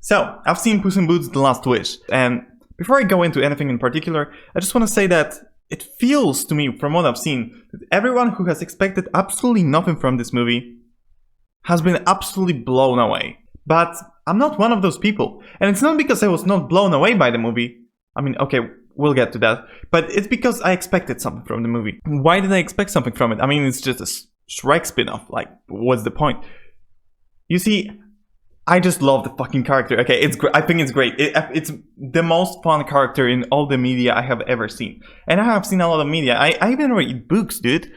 So, I've seen Puss in Boots: The Last Wish, and before I go into anything in particular, I just want to say that it feels to me, from what I've seen, that everyone who has expected absolutely nothing from this movie has been absolutely blown away. But I'm not one of those people, and it's not because I was not blown away by the movie. I mean, okay, we'll get to that, but it's because I expected something from the movie. Why did I expect something from it? I mean, it's just a Shrek spin-off, like, what's the point? You see, I just love the fucking character. Okay, I think it's great. It's the most fun character in all the media I have ever seen. And I have seen a lot of media. I even read books, dude.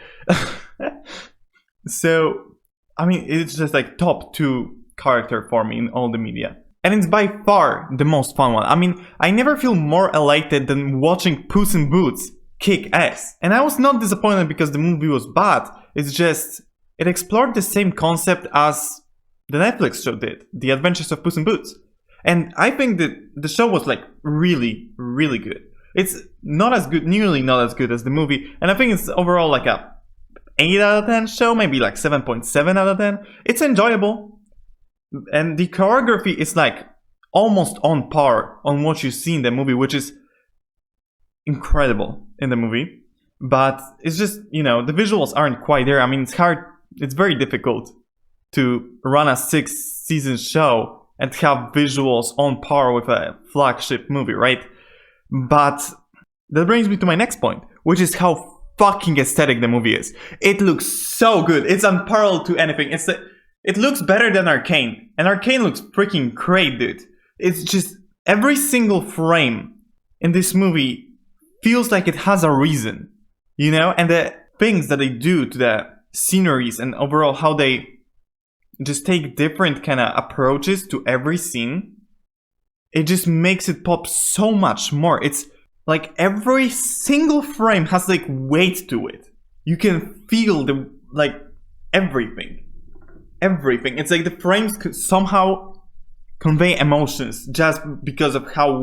So, I mean, it's just like top 2 character for me in all the media. And it's by far the most fun one. I mean, I never feel more elated than watching Puss in Boots kick ass. And I was not disappointed because the movie was bad. It's just, it explored the same concept as the Netflix show did, The Adventures of Puss in Boots. And I think that the show was like really, really good. It's not as good, nearly not as good as the movie. And I think it's overall like a 8 out of 10 show, maybe like 7.7 out of 10. It's enjoyable. And the choreography is like almost on par on what you see in the movie, which is incredible in the movie. But it's just, you know, the visuals aren't quite there. I mean, it's very difficult to run a 6-season show and have visuals on par with a flagship movie, right? But that brings me to my next point, which is how fucking aesthetic the movie is. It looks so good. It's unparalleled to anything. It looks better than Arcane. And Arcane looks freaking great, dude. It's just every single frame in this movie feels like it has a reason, you know? And the things that they do to the sceneries and overall how they just take different kind of approaches to every scene, it just makes it pop so much more. It's like every single frame has like weight to it. You can feel the like everything. It's like the frames could somehow convey emotions just because of how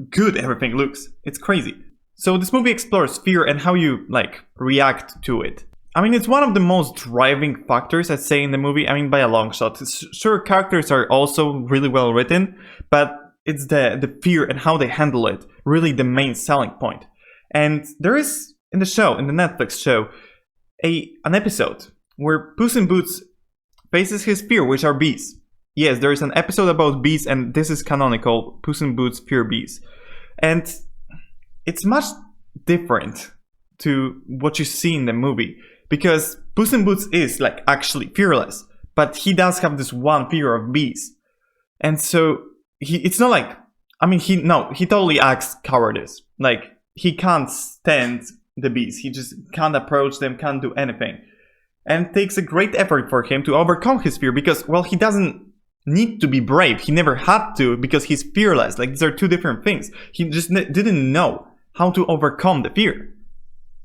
good everything looks. It's crazy. So this movie explores fear and how you like react to it. I mean, it's one of the most driving factors, I'd say, in the movie. I mean, by a long shot. Sure, characters are also really well written, but it's the fear and how they handle it, really the main selling point. And there is, in the Netflix show, an episode where Puss in Boots faces his fear, which are bees. Yes, there is an episode about bees, and this is canonical. Puss in Boots fear bees. And it's much different to what you see in the movie. Because Puss in Boots is like actually fearless, but he does have this one fear of bees. And so it's not like, I mean, he totally acts cowardice. Like, he can't stand the bees. He just can't approach them, can't do anything. And it takes a great effort for him to overcome his fear because, well, he doesn't need to be brave. He never had to because he's fearless. Like, these are two different things. He just didn't know how to overcome the fear.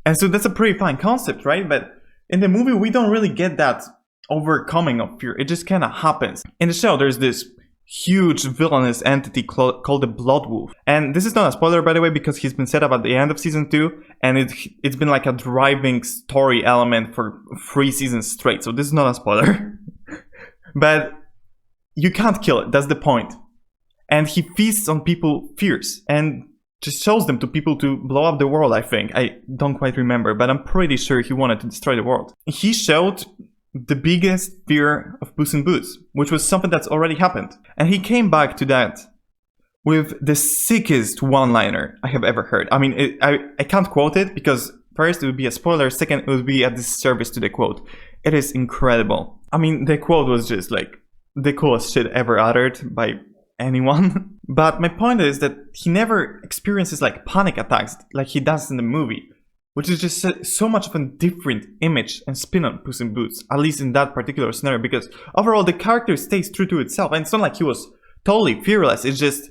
And so that's a pretty fine concept, right? But in the movie, we don't really get that overcoming of fear. It just kind of happens. In the show, there's this huge villainous entity called the Blood Wolf. And this is not a spoiler, by the way, because he's been set up at the end of season 2. And it's been like a driving story element for 3 seasons straight. So this is not a spoiler. But you can't kill it. That's the point. And he feasts on people's fears. And just shows them to people to blow up the world, I think. I don't quite remember, but I'm pretty sure he wanted to destroy the world. He showed the biggest fear of Puss in Boots, which was something that's already happened. And he came back to that with the sickest one-liner I have ever heard. I mean, I can't quote it because first it would be a spoiler, second it would be a disservice to the quote. It is incredible. I mean, the quote was just like the coolest shit ever uttered by anyone. But my point is that he never experiences like panic attacks like he does in the movie, which is just so much of a different image and spin on Puss in Boots, at least in that particular scenario, because overall the character stays true to itself, and it's not like he was totally fearless. It's just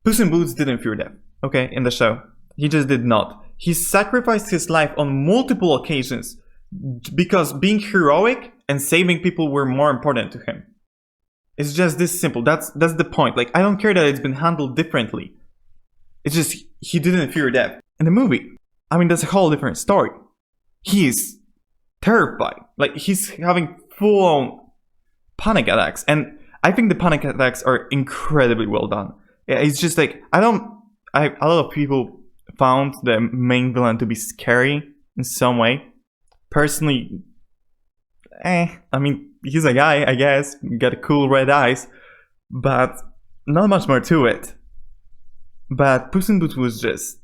Puss in Boots didn't fear death, okay, in the show. He just did not. He sacrificed his life on multiple occasions because being heroic and saving people were more important to him. It's just this simple. That's the point. Like, I don't care that it's been handled differently. It's just he didn't fear death. In the movie, I mean, that's a whole different story. He is terrified. Like, he's having full-on panic attacks. And I think the panic attacks are incredibly well done. It's just like, a lot of people found the main villain to be scary in some way. Personally, I mean, he's a guy, I guess, got cool red eyes, but not much more to it. But Puss in Boots was just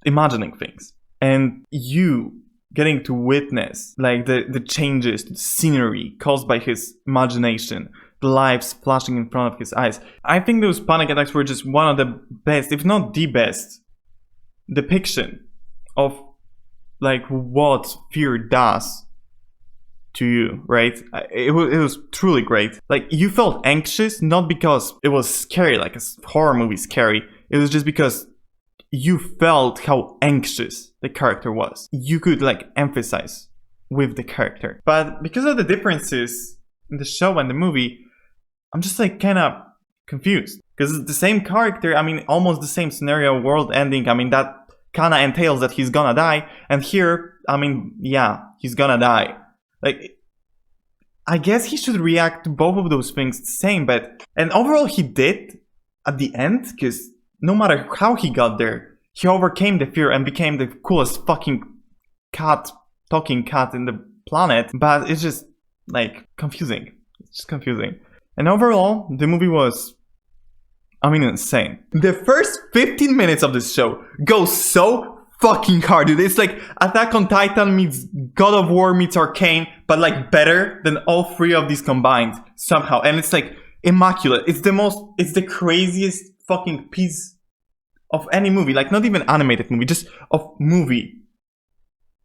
imagining things, and you getting to witness like the changes to the scenery caused by his imagination, the lives flashing in front of his eyes. I think those panic attacks were just one of the best, if not the best, depiction of like what fear does to you, right? It was truly great. Like, you felt anxious, not because it was scary, like a horror movie scary. It was just because you felt how anxious the character was. You could like emphasize with the character. But because of the differences in the show and the movie, I'm just like kind of confused. Because it's the same character, I mean, almost the same scenario, world ending. I mean, that kind of entails that he's gonna die. And here, I mean, yeah, he's gonna die. Like, I guess he should react to both of those things the same, and overall he did at the end, because no matter how he got there, he overcame the fear and became the coolest fucking talking cat in the planet. But it's just like confusing. It's just confusing. And overall, the movie was, I mean, insane. The first 15 minutes of this show go so fucking hard, dude. It's like Attack on Titan meets God of War meets Arcane, but like better than all three of these combined somehow. And it's like immaculate. It's the craziest fucking piece of any movie. Like, not even animated movie, just of movie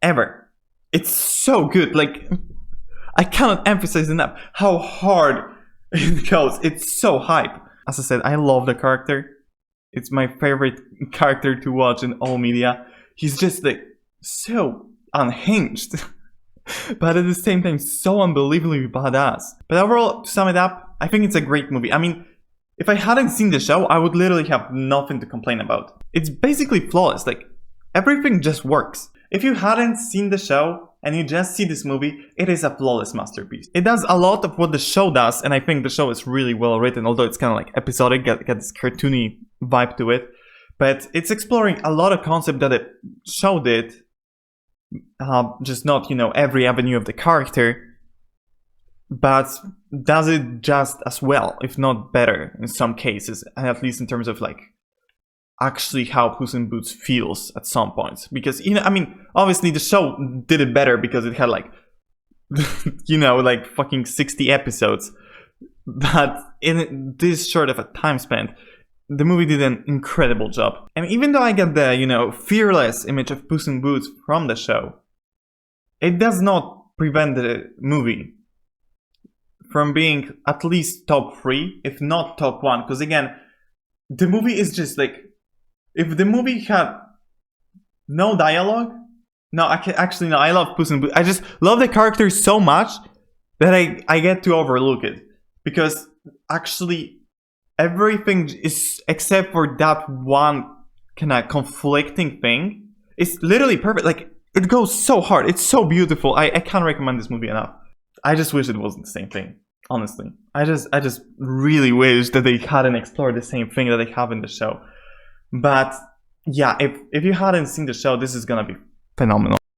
ever. It's so good. Like, I cannot emphasize enough how hard it goes. It's so hype. As I said, I love the character. It's my favorite character to watch in all media. He's just like so unhinged, but at the same time so unbelievably badass. But overall, to sum it up, I think it's a great movie. I mean, if I hadn't seen the show, I would literally have nothing to complain about. It's basically flawless. Like, everything just works. If you hadn't seen the show and you just see this movie, it is a flawless masterpiece. It does a lot of what the show does, and I think the show is really well written, although it's kind of like episodic, got this cartoony vibe to it. But it's exploring a lot of concepts that the show did, just not, every avenue of the character, but does it just as well, if not better in some cases, and at least in terms of like actually how Puss in Boots feels at some points. Because, I mean, obviously the show did it better because it had like, like fucking 60 episodes. But in this short of a time span, the movie did an incredible job. And even though I get the, fearless image of Puss in Boots from the show, it does not prevent the movie from being at least top 3, if not top 1. Because again, the movie is just like, if the movie had no dialogue, I love Puss in Boots. I just love the character so much that I get to overlook it. Because actually, everything is, except for that one kind of conflicting thing, it's literally perfect. Like, it goes so hard. It's so beautiful. I can't recommend this movie enough. I just wish it wasn't the same thing, honestly. I just really wish that they hadn't explored the same thing that they have in the show. But yeah, if you hadn't seen the show, this is gonna be phenomenal.